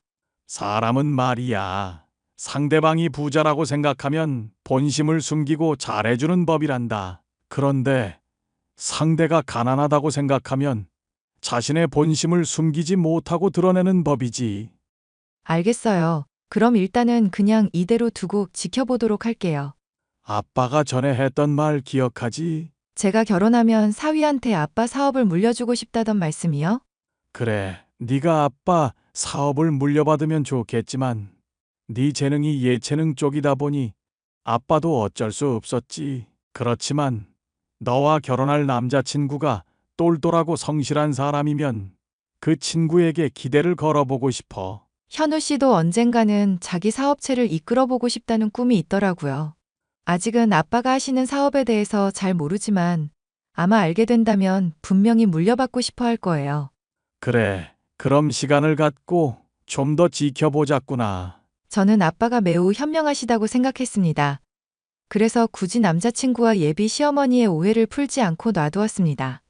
사람은 말이야. 상대방이 부자라고 생각하면 본심을 숨기고 잘해주는 법이란다. 그런데 상대가 가난하다고 생각하면 자신의 본심을 숨기지 못하고 드러내는 법이지. 알겠어요. 그럼 일단은 그냥 이대로 두고 지켜보도록 할게요. 아빠가 전에 했던 말 기억하지? 제가 결혼하면 사위한테 아빠 사업을 물려주고 싶다던 말씀이요? 그래, 네가 아빠 사업을 물려받으면 좋겠지만 네 재능이 예체능 쪽이다 보니 아빠도 어쩔 수 없었지. 그렇지만 너와 결혼할 남자친구가 똘똘하고 성실한 사람이면 그 친구에게 기대를 걸어보고 싶어. 현우 씨도 언젠가는 자기 사업체를 이끌어보고 싶다는 꿈이 있더라고요. 아직은 아빠가 하시는 사업에 대해서 잘 모르지만 아마 알게 된다면 분명히 물려받고 싶어 할 거예요. 그래, 그럼 시간을 갖고 좀 더 지켜보자꾸나. 저는 아빠가 매우 현명하시다고 생각했습니다. 그래서 굳이 남자친구와 예비 시어머니의 오해를 풀지 않고 놔두었습니다.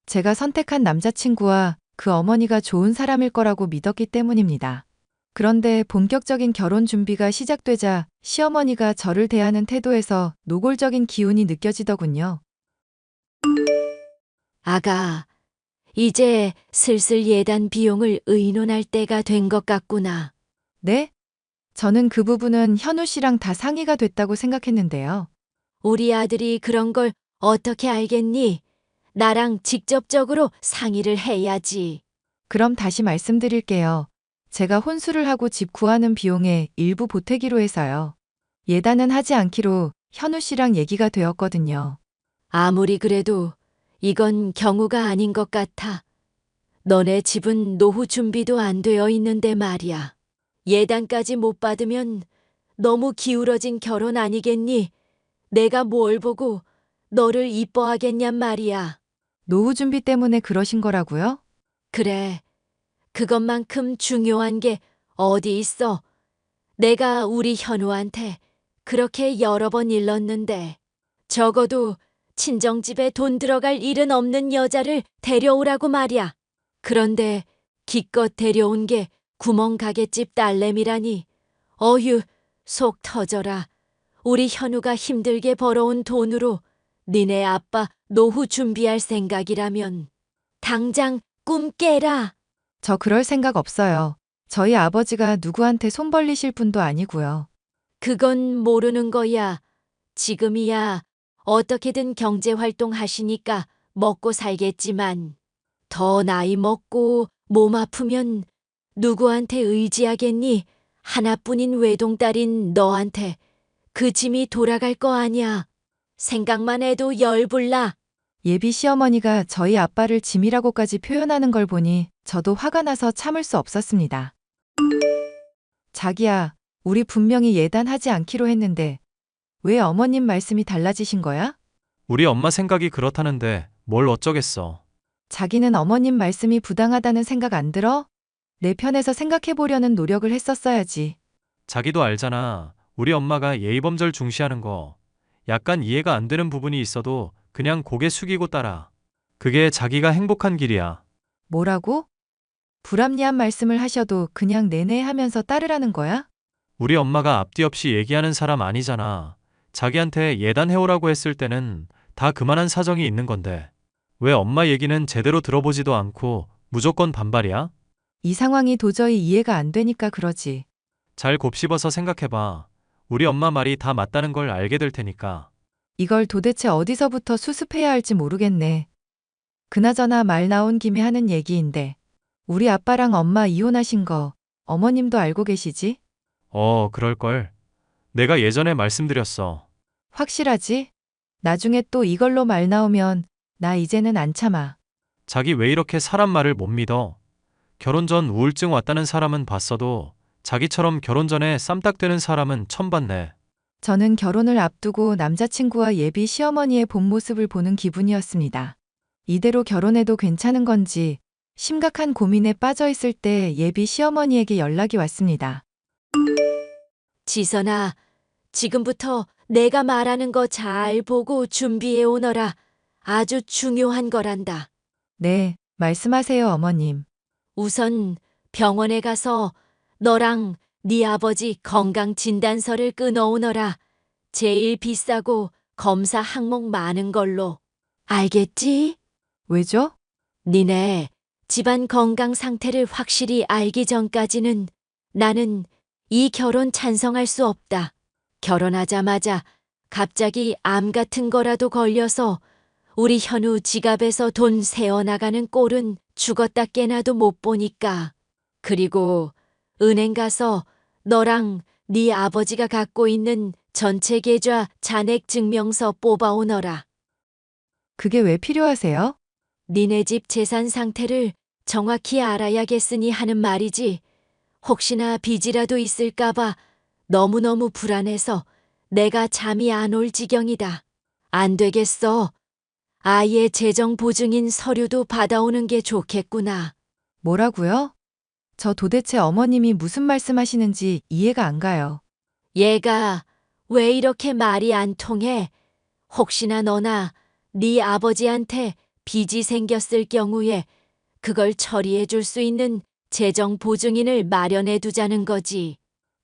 제가 선택한 남자친구와 그 어머니가 좋은 사람일 거라고 믿었기 때문입니다. 그런데 본격적인 결혼 준비가 시작되자 시어머니가 저를 대하는 태도에서 노골적인 기운이 느껴지더군요. 아가, 이제 슬슬 예단 비용을 의논할 때가 된 것 같구나. 네? 저는 그 부분은 현우 씨랑 다 상의가 됐다고 생각했는데요. 우리 아들이 그런 걸 어떻게 알겠니? 나랑 직접적으로 상의를 해야지. 그럼 다시 말씀드릴게요. 제가 혼수를 하고 집 구하는 비용에 일부 보태기로 해서요. 예단은 하지 않기로 현우 씨랑 얘기가 되었거든요. 아무리 그래도 이건 경우가 아닌 것 같아. 너네 집은 노후 준비도 안 되어 있는데 말이야. 예단까지 못 받으면 너무 기울어진 결혼 아니겠니? 내가 뭘 보고 너를 이뻐하겠냔 말이야. 노후 준비 때문에 그러신 거라고요? 그래, 그것만큼 중요한 게 어디 있어. 내가 우리 현우한테 그렇게 여러 번 일렀는데 적어도 친정집에 돈 들어갈 일은 없는 여자를 데려오라고 말이야. 그런데 기껏 데려온 게 구멍가게집 딸내미라니. 어휴, 속 터져라. 우리 현우가 힘들게 벌어온 돈으로 니네 아빠 노후 준비할 생각이라면 당장 꿈 깨라. 저 그럴 생각 없어요. 저희 아버지가 누구한테 손 벌리실 분도 아니고요. 그건 모르는 거야. 지금이야 어떻게든 경제활동 하시니까 먹고 살겠지만 더 나이 먹고 몸 아프면 누구한테 의지하겠니? 하나뿐인 외동딸인 너한테 그 짐이 돌아갈 거 아냐. 생각만 해도 열불나. 예비 시어머니가 저희 아빠를 짐이라고까지 표현하는 걸 보니 저도 화가 나서 참을 수 없었습니다. 자기야, 우리 분명히 예단하지 않기로 했는데 왜 어머님 말씀이 달라지신 거야? 우리 엄마 생각이 그렇다는데 뭘 어쩌겠어. 자기는 어머님 말씀이 부당하다는 생각 안 들어? 내 편에서 생각해 보려는 노력을 했었어야지. 자기도 알잖아. 우리 엄마가 예의범절 중시하는 거. 약간 이해가 안 되는 부분이 있어도 그냥 고개 숙이고 따라. 그게 자기가 행복한 길이야. 뭐라고? 불합리한 말씀을 하셔도 그냥 내내 하면서 따르라는 거야? 우리 엄마가 앞뒤 없이 얘기하는 사람 아니잖아. 자기한테 예단해오라고 했을 때는 다 그만한 사정이 있는 건데. 왜 엄마 얘기는 제대로 들어보지도 않고 무조건 반발이야? 이 상황이 도저히 이해가 안 되니까 그러지. 잘 곱씹어서 생각해봐. 우리 엄마 말이 다 맞다는 걸 알게 될 테니까. 이걸 도대체 어디서부터 수습해야 할지 모르겠네. 그나저나 말 나온 김에 하는 얘기인데, 우리 아빠랑 엄마 이혼하신 거 어머님도 알고 계시지? 그럴걸. 내가 예전에 말씀드렸어. 확실하지? 나중에 또 이걸로 말 나오면 나 이제는 안 참아. 자기 왜 이렇게 사람 말을 못 믿어? 결혼 전 우울증 왔다는 사람은 봤어도 자기처럼 결혼 전에 쌈딱되는 사람은 처음 봤네. 저는 결혼을 앞두고 남자친구와 예비 시어머니의 본 모습을 보는 기분이었습니다. 이대로 결혼해도 괜찮은 건지 심각한 고민에 빠져 있을 때 예비 시어머니에게 연락이 왔습니다. 지선아, 지금부터 내가 말하는 거 잘 보고 준비해 오너라. 아주 중요한 거란다. 네, 말씀하세요, 어머님. 우선 병원에 가서 너랑 네 아버지 건강진단서를 끊어오너라. 제일 비싸고 검사 항목 많은 걸로. 알겠지? 왜죠? 니네 집안 건강 상태를 확실히 알기 전까지는 나는 이 결혼 찬성할 수 없다. 결혼하자마자 갑자기 암 같은 거라도 걸려서 우리 현우 지갑에서 돈 새어나가는 꼴은 죽었다 깨나도 못 보니까. 그리고 은행 가서 너랑 네 아버지가 갖고 있는 전체 계좌 잔액 증명서 뽑아오너라. 그게 왜 필요하세요? 니네 집 재산 상태를 정확히 알아야겠으니 하는 말이지. 혹시나 빚이라도 있을까봐 너무너무 불안해서 내가 잠이 안 올 지경이다. 안 되겠어. 아예 재정 보증인 서류도 받아오는 게 좋겠구나. 뭐라고요? 저 도대체 어머님이 무슨 말씀하시는지 이해가 안 가요. 얘가 왜 이렇게 말이 안 통해? 혹시나 너나 네 아버지한테 빚이 생겼을 경우에 그걸 처리해 줄 수 있는 재정 보증인을 마련해 두자는 거지.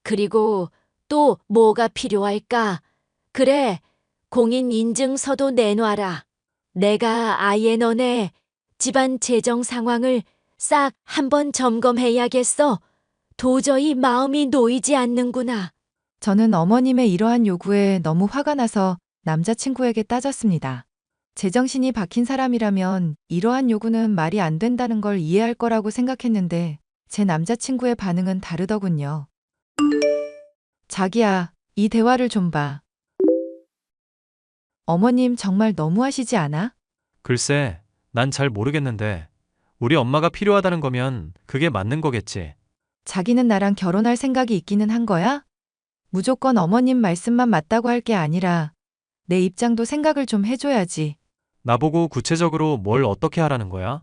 그리고 또 뭐가 필요할까? 그래, 공인 인증서도 내놔라. 내가 아예 너네 집안 재정 상황을 싹 한번 점검해야겠어. 도저히 마음이 놓이지 않는구나. 저는 어머님의 이러한 요구에 너무 화가 나서 남자친구에게 따졌습니다. 제정신이 박힌 사람이라면 이러한 요구는 말이 안 된다는 걸 이해할 거라고 생각했는데 제 남자친구의 반응은 다르더군요. 자기야, 이 대화를 좀 봐. 어머님 정말 너무하시지 않아? 글쎄, 난 잘 모르겠는데 우리 엄마가 필요하다는 거면 그게 맞는 거겠지. 자기는 나랑 결혼할 생각이 있기는 한 거야? 무조건 어머님 말씀만 맞다고 할 게 아니라 내 입장도 생각을 좀 해줘야지. 나보고 구체적으로 뭘 어떻게 하라는 거야?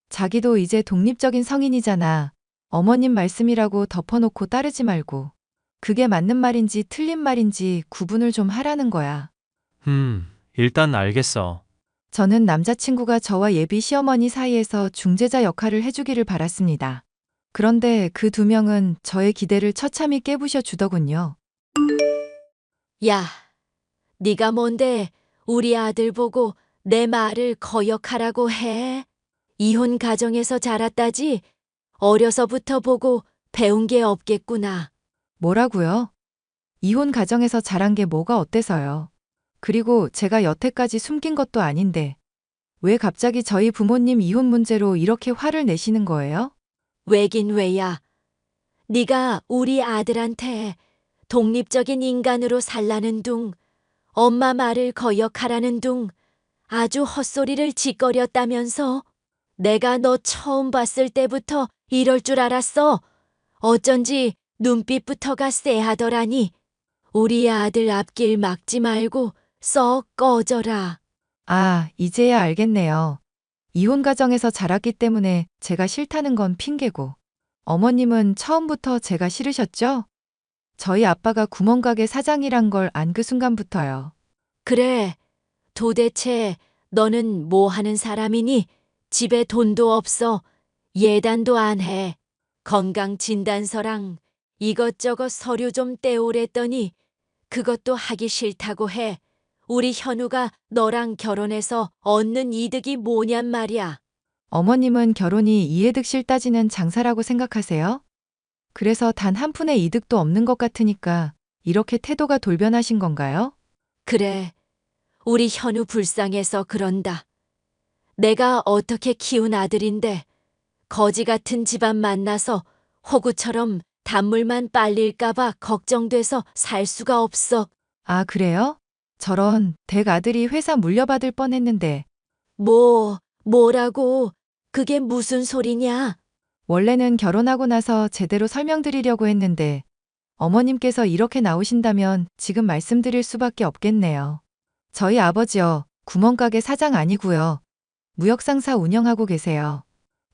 자기도 이제 독립적인 성인이잖아. 어머님 말씀이라고 덮어놓고 따르지 말고. 그게 맞는 말인지 틀린 말인지 구분을 좀 하라는 거야. 일단 알겠어. 저는 남자친구가 저와 예비 시어머니 사이에서 중재자 역할을 해주기를 바랐습니다. 그런데 그 두 명은 저의 기대를 처참히 깨부셔 주더군요. 야, 네가 뭔데 우리 아들 보고 내 말을 거역하라고 해? 이혼 가정에서 자랐다지 어려서부터 보고 배운 게 없겠구나. 뭐라고요? 이혼 가정에서 자란 게 뭐가 어때서요? 그리고 제가 여태까지 숨긴 것도 아닌데 왜 갑자기 저희 부모님 이혼 문제로 이렇게 화를 내시는 거예요? 왜긴 왜야. 네가 우리 아들한테 독립적인 인간으로 살라는 둥, 엄마 말을 거역하라는 둥 아주 헛소리를 짓거렸다면서. 내가 너 처음 봤을 때부터 이럴 줄 알았어. 어쩐지 눈빛부터가 쎄하더라니. 우리 아들 앞길 막지 말고 썩 꺼져라. 아, 이제야 알겠네요. 이혼 가정에서 자랐기 때문에 제가 싫다는 건 핑계고. 어머님은 처음부터 제가 싫으셨죠? 저희 아빠가 구멍가게 사장이란 걸 안 그 순간부터요. 그래, 도대체 너는 뭐 하는 사람이니? 집에 돈도 없어. 예단도 안 해. 건강진단서랑 이것저것 서류 좀 떼오랬더니 그것도 하기 싫다고 해. 우리 현우가 너랑 결혼해서 얻는 이득이 뭐냔 말이야. 어머님은 결혼이 이해득 실따지는 장사라고 생각하세요? 그래서 단 한 푼의 이득도 없는 것 같으니까 이렇게 태도가 돌변하신 건가요? 그래, 우리 현우 불쌍해서 그런다. 내가 어떻게 키운 아들인데 거지 같은 집안 만나서 호구처럼 단물만 빨릴까봐 걱정돼서 살 수가 없어. 아, 그래요? 저런 댁 아들이 회사 물려받을 뻔했는데 뭐라고? 그게 무슨 소리냐? 원래는 결혼하고 나서 제대로 설명드리려고 했는데 어머님께서 이렇게 나오신다면 지금 말씀드릴 수밖에 없겠네요. 저희 아버지요, 구멍가게 사장 아니고요. 무역상사 운영하고 계세요.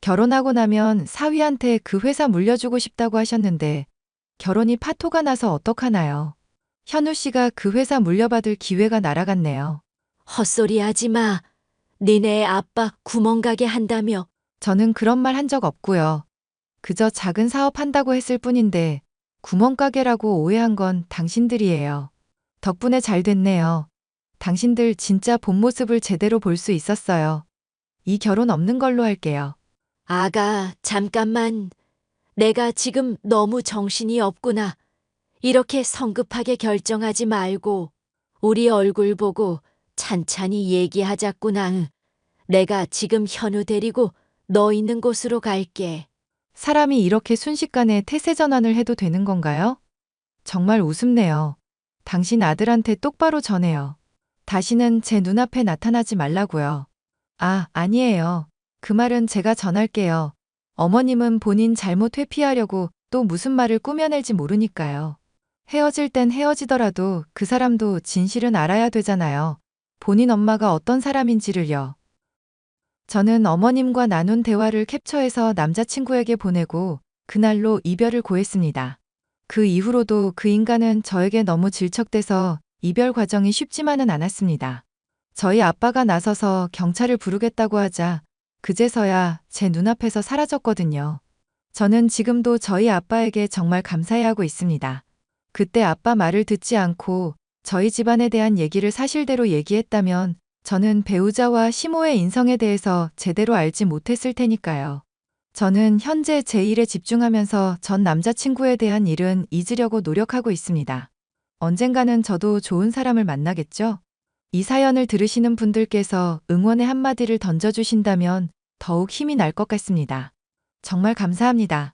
결혼하고 나면 사위한테 그 회사 물려주고 싶다고 하셨는데 결혼이 파토가 나서 어떡하나요? 현우 씨가 그 회사 물려받을 기회가 날아갔네요. 헛소리 하지 마. 니네 아빠 구멍가게 한다며. 저는 그런 말 한 적 없고요. 그저 작은 사업 한다고 했을 뿐인데 구멍가게라고 오해한 건 당신들이에요. 덕분에 잘 됐네요. 당신들 진짜 본 모습을 제대로 볼 수 있었어요. 이 결혼 없는 걸로 할게요. 아가, 잠깐만. 내가 지금 너무 정신이 없구나. 이렇게 성급하게 결정하지 말고 우리 얼굴 보고 찬찬히 얘기하자꾸나. 내가 지금 현우 데리고 너 있는 곳으로 갈게. 사람이 이렇게 순식간에 태세 전환을 해도 되는 건가요? 정말 우습네요. 당신 아들한테 똑바로 전해요. 다시는 제 눈앞에 나타나지 말라고요. 아, 아니에요. 그 말은 제가 전할게요. 어머님은 본인 잘못 회피하려고 또 무슨 말을 꾸며낼지 모르니까요. 헤어질 땐 헤어지더라도 그 사람도 진실은 알아야 되잖아요. 본인 엄마가 어떤 사람인지를요. 저는 어머님과 나눈 대화를 캡처해서 남자친구에게 보내고 그날로 이별을 고했습니다. 그 이후로도 그 인간은 저에게 너무 질척대서 이별 과정이 쉽지만은 않았습니다. 저희 아빠가 나서서 경찰을 부르겠다고 하자 그제서야 제 눈앞에서 사라졌거든요. 저는 지금도 저희 아빠에게 정말 감사해하고 있습니다. 그때 아빠 말을 듣지 않고 저희 집안에 대한 얘기를 사실대로 얘기했다면 저는 배우자와 시모의 인성에 대해서 제대로 알지 못했을 테니까요. 저는 현재 제 일에 집중하면서 전 남자친구에 대한 일은 잊으려고 노력하고 있습니다. 언젠가는 저도 좋은 사람을 만나겠죠? 이 사연을 들으시는 분들께서 응원의 한마디를 던져주신다면 더욱 힘이 날 것 같습니다. 정말 감사합니다.